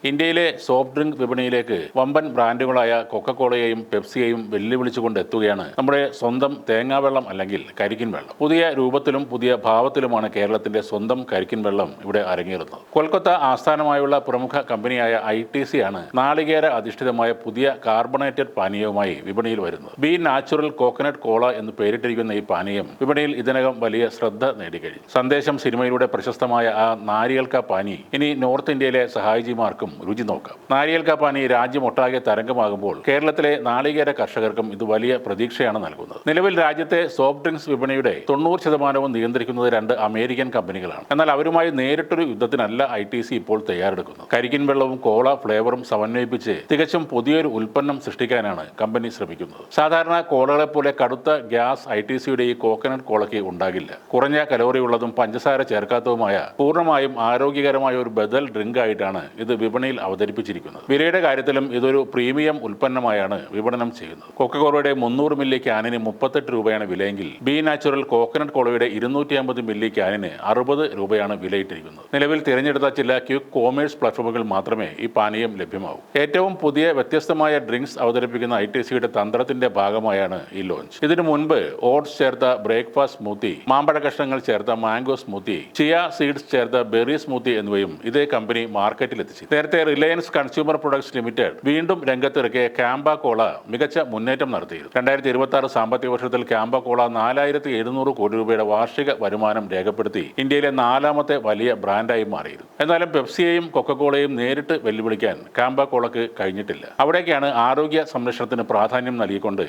ഇന്ത്യയിലെ soft drink വിപണിയിലേക്ക് വമ്പൻ ബ്രാൻഡുകളായ കൊക്കക്കോളയെയും പെപ്സിയെയും വെല്ലുവിളിച്ചുകൊണ്ട് എത്തുകയാണ് നമ്മുടെ സ്വന്തം തേങ്ങാവെള്ളം അല്ലെങ്കിൽ കരിക്കിൻ വെള്ളം. പുതിയ രൂപത്തിലും പുതിയ ഭാവത്തിലുമാണ് കേരളത്തിന്റെ സ്വന്തം കരിക്കിൻ വെള്ളം ഇവിടെ അരങ്ങേറുന്നത്. കൊൽക്കത്ത ആസ്ഥാനമായുള്ള പ്രമുഖ കമ്പനിയായ ITC ആണ് നാളികേര അധിഷ്ഠിതമായ പുതിയ കാർബണേറ്റഡ് പാനീയവുമായി വിപണിയിൽ വരുന്നത്. ബി നാച്ചുറൽ കോക്കനട്ട് കോള എന്ന് പേരിട്ടിരിക്കുന്ന ഈ പാനീയം വിപണിയിൽ ഇതിനകം വലിയ ശ്രദ്ധ നേടിക്കഴിഞ്ഞു. സന്ദേശം സിനിമയിലൂടെ പ്രശസ്തമായ ആ നാരിയൽക്ക പാനി ഇനി നോർത്ത് ഇന്ത്യയിലെ സഹായിജിമാർക്കും രുചി നോക്കാം. നാരിയൽക്ക പാനി രാജ്യമൊട്ടാകെ തരംഗമാകുമ്പോൾ കേരളത്തിലെ നാളികേര കർഷകർക്കും ഇത് വലിയ പ്രതീക്ഷയാണ് നൽകുന്നത്. നിലവിൽ രാജ്യത്തെ സോഫ്റ്റ് ഡ്രിങ്ക്സ് വിപണിയുടെ 90% നിയന്ത്രിക്കുന്നത് 2 അമേരിക്കൻ കമ്പനികളാണ്. എന്നാൽ അവരുമായി നേരിട്ടൊരു യുദ്ധത്തിനല്ല ITC ഇപ്പോൾ തയ്യാറെടുക്കുന്നത്. കരിക്കിൻ വെള്ളവും കോള ഫ്ലേവറും സമന്വയിപ്പിച്ച് തികച്ചും പുതിയൊരു ഉൽപ്പന്നം സൃഷ്ടിക്കാനാണ് കമ്പനി ശ്രമിക്കുന്നത്. സാധാരണ കോളകളെ പോലെ കടുത്ത ഗ്യാസ് ITCയുടെ ഈ കോക്കനട്ട് കോളയ്ക്ക് ഉണ്ടാകില്ല. കുറഞ്ഞ കലോറിയുള്ളതും പഞ്ചസാര ചേർക്കാത്തതുമായ പൂർണ്ണമായും ആരോഗ്യകരമായ ഒരു ബദൽ ഡ്രിങ്ക് ആയിട്ടാണ് ഇത് വിപണിയിൽ അവതരിപ്പിച്ചിരിക്കുന്നത്. വിലയുടെ കാര്യത്തിലും ഇതൊരു പ്രീമിയം ഉൽപ്പന്നമായാണ് വിപണനം ചെയ്യുന്നത്. കൊക്കക്കോളയുടെ 300 മില്ലി ക്യാനിന് 38 രൂപയാണ് വിലയെങ്കിൽ ബി നാച്ചുറൽ കോക്കനട്ട് കോളയുടെ 250 മില്ലി ക്യാനിന് 60 രൂപയാണ് വിലയിട്ടിരിക്കുന്നത്. നിലവിൽ തിരഞ്ഞെടുത്ത ചില ക്വിക്ക് കോമേഴ്സ് പ്ലാറ്റ്ഫോമുകൾ മാത്രമേ ഈ പാനീയം ലഭ്യമാവൂ. ഏറ്റവും പുതിയ വ്യത്യസ്തമായ ഡ്രിങ്ക്സ് അവതരിപ്പിക്കുന്ന ITCയുടെ തന്ത്രത്തിന്റെ ഭാഗമായാണ് ഈ ലോഞ്ച്. ഇതിനു മുൻപ് ഓട്സ് ചേർത്ത ബ്രേക്ക്ഫാസ്റ്റ് സ്മൂത്തി, മാമ്പഴ കഷ്ണങ്ങൾ ചേർത്ത മാംഗോ സ്മൂത്തി, ചിയ സീഡ്സ് ചേർത്ത ബെറി സ്മൂത്തി എന്നിവയും ഇതേ കമ്പനി മാർക്കറ്റിലെത്തിച്ചു. നേരത്തെ റിലയൻസ് കൺസ്യൂമർ പ്രൊഡക്ട്സ് ലിമിറ്റഡ് വീണ്ടും രംഗത്തിറക്കിയ ക്യാമ്പ കോള മികച്ച മുന്നേറ്റം നടത്തിയിരുന്നു. 2026 സാമ്പത്തിക വർഷത്തിൽ ക്യാമ്പ കോള 4700 കോടി രൂപയുടെ വാർഷിക വരുമാനം രേഖപ്പെടുത്തി ഇന്ത്യയിലെ 4ാമത്തെ വലിയ ബ്രാൻഡായി മാറിയിരുന്നു. എന്നാലും പെപ്സിയെയും കൊക്കക്കോളയെയും നേരിട്ട് വെല്ലുവിളിക്കാൻ ക്യാമ്പ കോളക്ക് കഴിഞ്ഞിട്ടില്ല. അവിടേക്കാണ് ആരോഗ്യ സംരക്ഷണത്തിന് പ്രാധാന്യം നൽകിക്കൊണ്ട്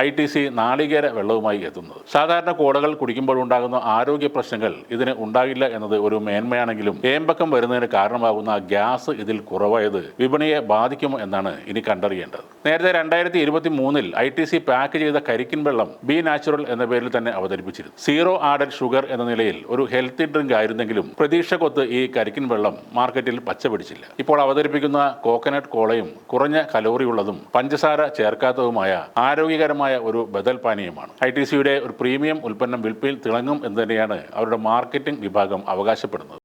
ITC നാളികേര വെള്ളവുമായി എത്തുന്നത്. സാധാരണ കോളകൾ കുടിക്കുമ്പോഴുണ്ടാകുന്ന ആരോഗ്യ പ്രശ്നങ്ങൾ ഇതിന് ഉണ്ടാകില്ല എന്നത് ഒരു മേന്മയാണെങ്കിലും ഏമ്പക്കം വരുന്നതിന് കാരണമാകുന്ന ഗ്യാസ് ഇതിൽ കുറവായത് വിപണിയെ ബാധിക്കുമോ എന്നാണ് ഇനി കണ്ടറിയേണ്ടത്. നേരത്തെ 2023 ITC പാക്ക് ചെയ്ത കരിക്കിൻ വെള്ളം ബി നാച്ചുറൽ എന്ന പേരിൽ തന്നെ അവതരിപ്പിച്ചിരുന്നു. സീറോ ആഡഡ് ഷുഗർ എന്ന നിലയിൽ ഒരു ഹെൽത്തി ഡ്രിങ്ക് ആയിരുന്നെങ്കിലും പ്രതീക്ഷക്കൊത്ത് ഈ കരിക്കിൻ വെള്ളം മാർക്കറ്റിൽ പച്ച പിടിച്ചില്ല. ഇപ്പോൾ അവതരിപ്പിക്കുന്ന കോക്കനട്ട് കോളയും കുറഞ്ഞ കലോറിയുള്ളതും പഞ്ചസാര ചേർക്കാത്തതുമായ ആരോഗ്യകരമായ ഒരു ബദൽ പാനീയമാണ്. ITCയുടെ ഒരു പ്രീമിയം ഉൽപ്പന്നം വിൽപ്പനയിൽ തിളങ്ങും എന്ന് തന്നെയാണ് അവരുടെ മാർക്കറ്റിംഗ് വിഭാഗം അവകാശപ്പെടുന്നത്.